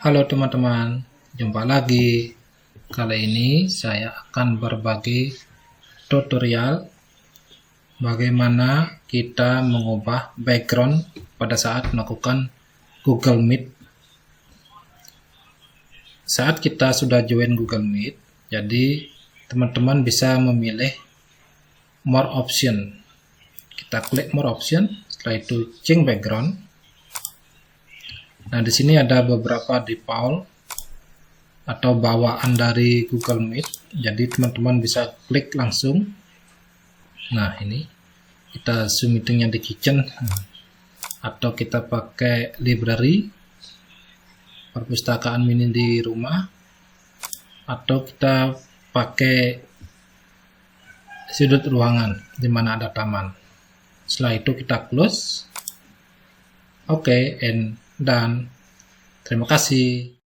Halo teman-teman, jumpa lagi. Kali ini saya akan berbagi tutorial bagaimana kita mengubah background pada saat melakukan Google Meet. Saat kita sudah join Google Meet, jadi teman-teman bisa memilih More Option. Kita klik More Option, setelah itu change background. Nah, di sini ada beberapa default atau bawaan dari Google Meet. Jadi teman-teman bisa klik langsung. Nah, ini kita Zoom meetingnya di kitchen, atau kita pakai library, perpustakaan mini di rumah, atau kita pakai sudut ruangan di mana ada taman. Setelah itu kita close. Oke, and done. Terima kasih.